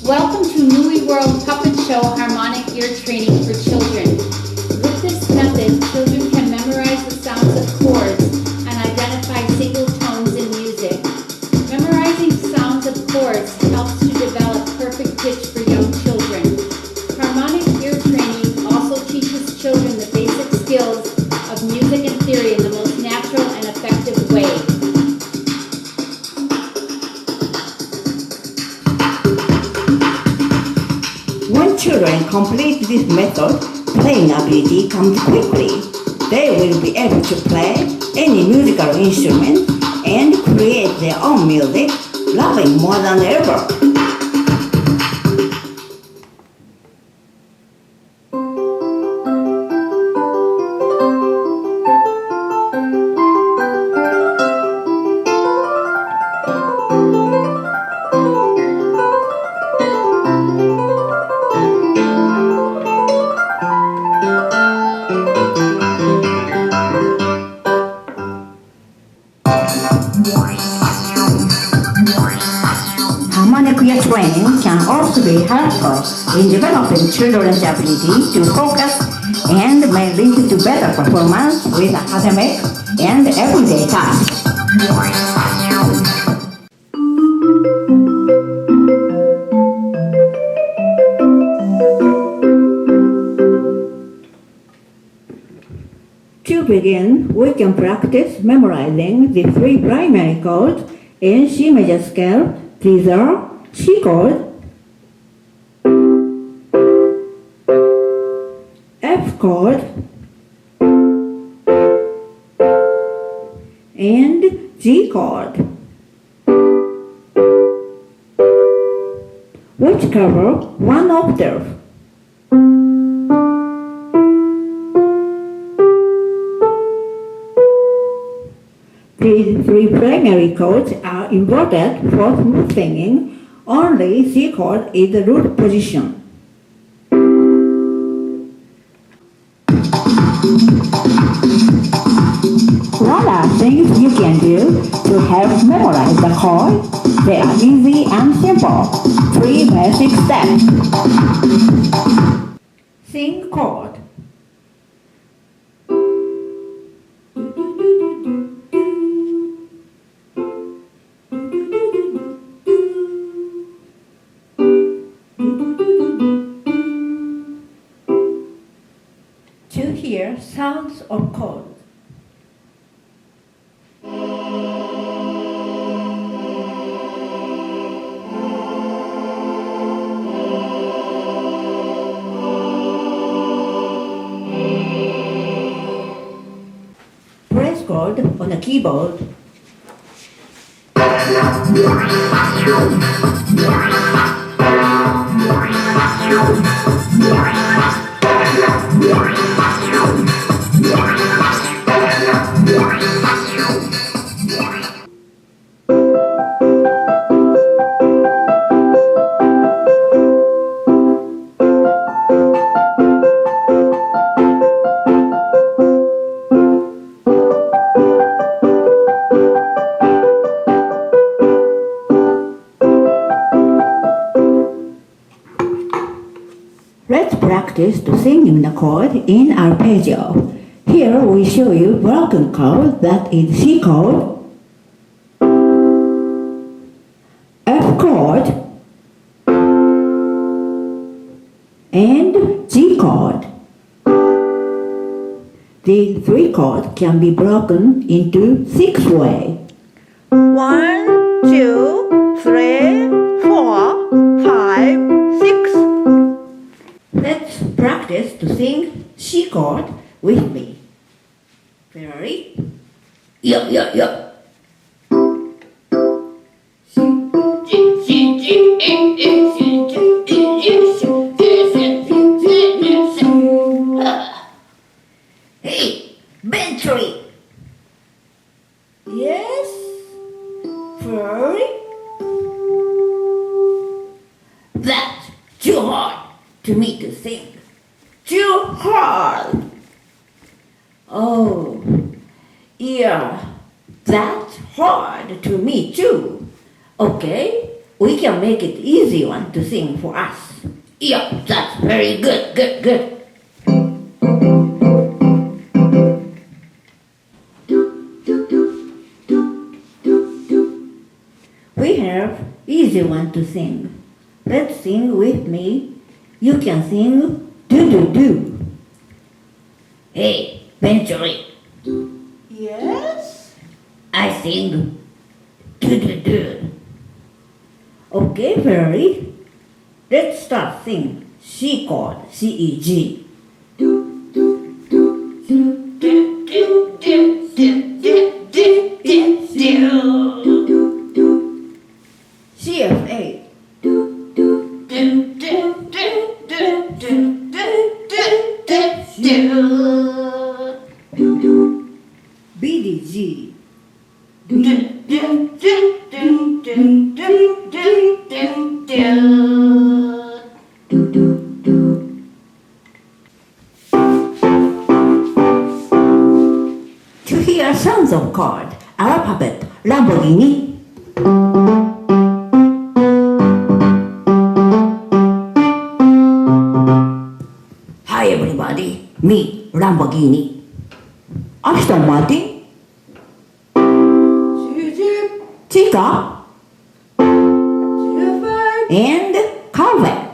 Welcome to Nui World Puppet Show Harmonic Ear Training for Children. With this method, children can memorize the sounds of chords and identify single tones in music. Memorizing sounds of chords helps to develop perfect pitch for young children. Harmonic ear training also teaches children the basic skills of music and theory in the most natural and effective way. When children complete this method, playing ability comes quickly. They will be able to play any musical instrument and create their own music, loving more than ever. Harmonic ear training can also be helpful in developing children's ability to focus and may lead to better performance with academic and everyday tasks. To begin, we can practice memorizing the three primary chords in C major scale. These are C chord, F chord, and G chord, which cover one octave. These three primary chords are important for smooth singing. Only C chord is the root position. What are things you can do to help memorize the chord? They are easy and simple. 3 basic steps. Sing chord. To hear sounds of chords. Press chord on the keyboard. Let's practice to singing the chord in arpeggio. Here we show you broken chord, that is C chord, F chord, and G chord. These three chords can be broken into 6 ways. 1, 2, 3, 4, 5, 6. Let's practice to sing C chord with me. Ready? Yup, yup, yup. Hey, Bentley. Yes, Ferrari. That's too hard to me to sing. Too hard. Oh, yeah, that's hard to me too. Okay, we can make it easy one to sing for us. Yeah, that's very good, good. We have easy one to sing. Let's sing with me. You can sing do. Hey, Benjamin, Yes? I sing do. Okay, Fairy. Let's start sing C chord, C-E-G. C-F-A. B-D-G. To hear sounds of chord, alphabet, Lamborghini. Hi everybody, me, Lamborghini. Aston Martin. Suzuki, Chica. And Corvette.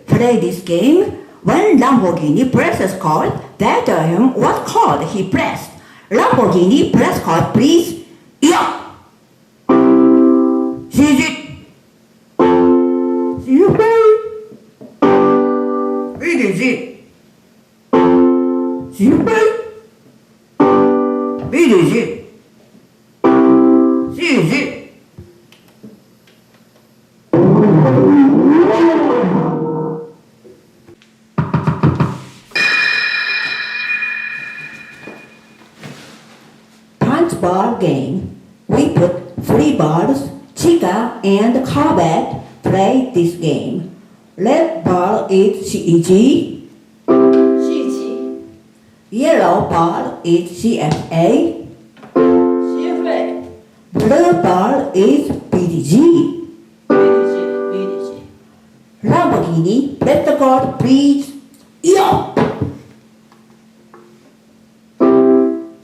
Play this game. When Lamborghini presses chord, they tell him what chord he pressed. Lamborghini, press chord, please. Yeah, Suzuki. BDG. BDG. CG. Punch ball game. We put 3 balls. Chica and Corvette play this game. Red ball is CEG. CG, Yellow ball is CFA. CFA, Blue ball is BDG. BDG, Lamborghini, let the chord please. yeah,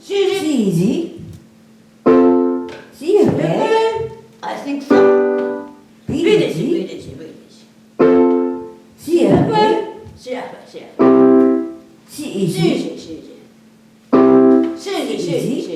CG. CFA. I think so. BDG. CFA, CFA. CFA, CEG. CG.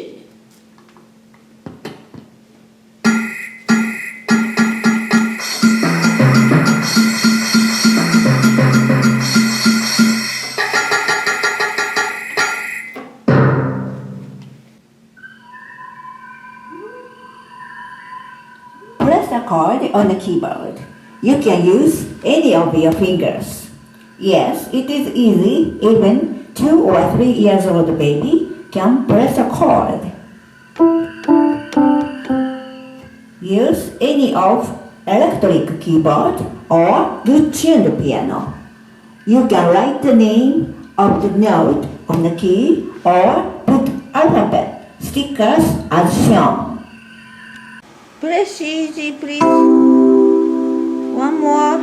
Press a chord on the keyboard. You can use any of your fingers. Yes, it is easy. Even 2 or 3 years old baby can press a chord. Use any of electric keyboard or good-tuned piano. You can write the name of the note on the key or put alphabet stickers as shown. Press easy, please. One more.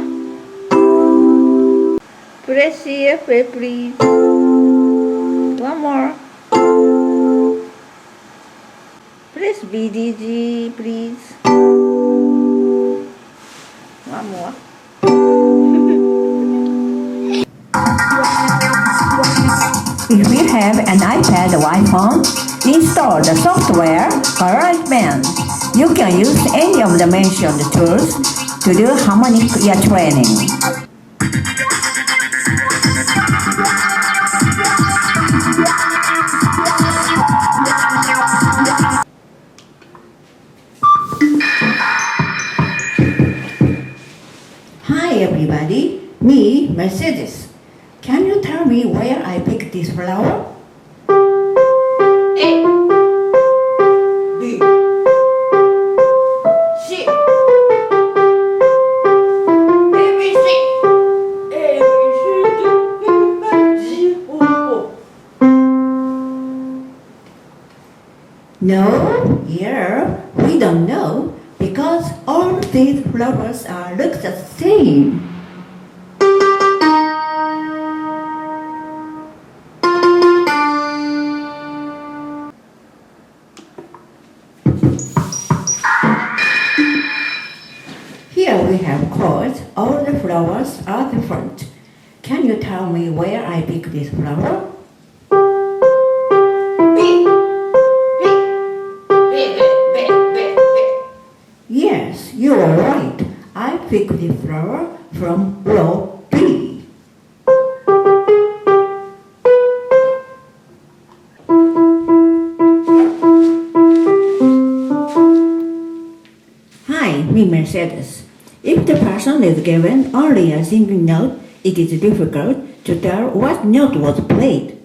Press CFA, please. One more. Press BDG, please. One more. If you have an iPad or iPhone, install the software GarageBand. You can use any of the mentioned tools to do harmonic ear training. Hi everybody, me, Mercedes. Can you tell me where I picked this flower? A, B, C, ABC, No, here we don't know because if these flowers look the same? Here we have chords. All the flowers are different. Can you tell me where I picked this flower? B. B. Yes, you are right. I picked this flower from row B. Hi, me Mercedes. If the person is given only a single note, it is difficult to tell what note was played.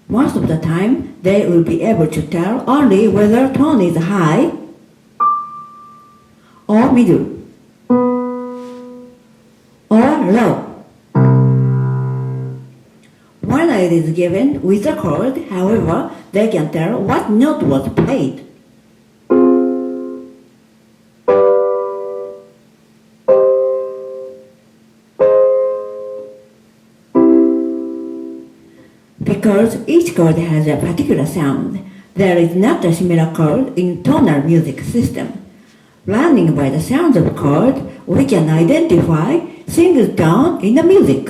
Most of the time, they will be able to tell only whether tone is high or middle or low. When it is given with a chord, however, they can tell what note was played. Because each chord has a particular sound, there is not a similar chord in tonal music system. Learning by the sounds of chord, we can identify single tone in the music.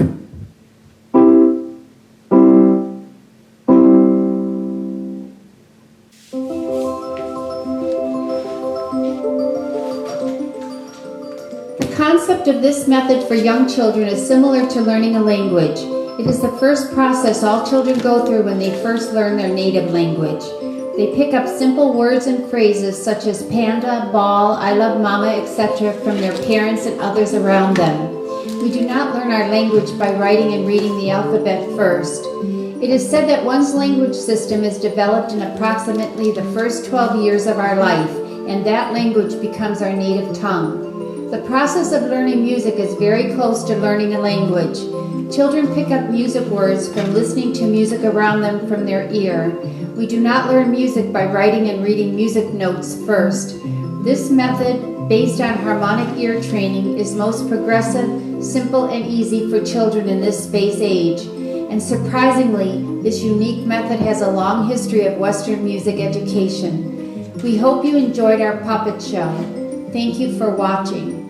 The concept of this method for young children is similar to learning a language. It is the first process all children go through when they first learn their native language. They pick up simple words and phrases such as panda, ball, I love mama, etc. from their parents and others around them. We do not learn our language by writing and reading the alphabet first. It is said that one's language system is developed in approximately the first 12 years of our life, and that language becomes our native tongue. The process of learning music is very close to learning a language. Children pick up music words from listening to music around them from their ear. We do not learn music by writing and reading music notes first. This method, based on harmonic ear training, is most progressive, simple, and easy for children in this space age. And surprisingly, this unique method has a long history of Western music education. We hope you enjoyed our puppet show. Thank you for watching.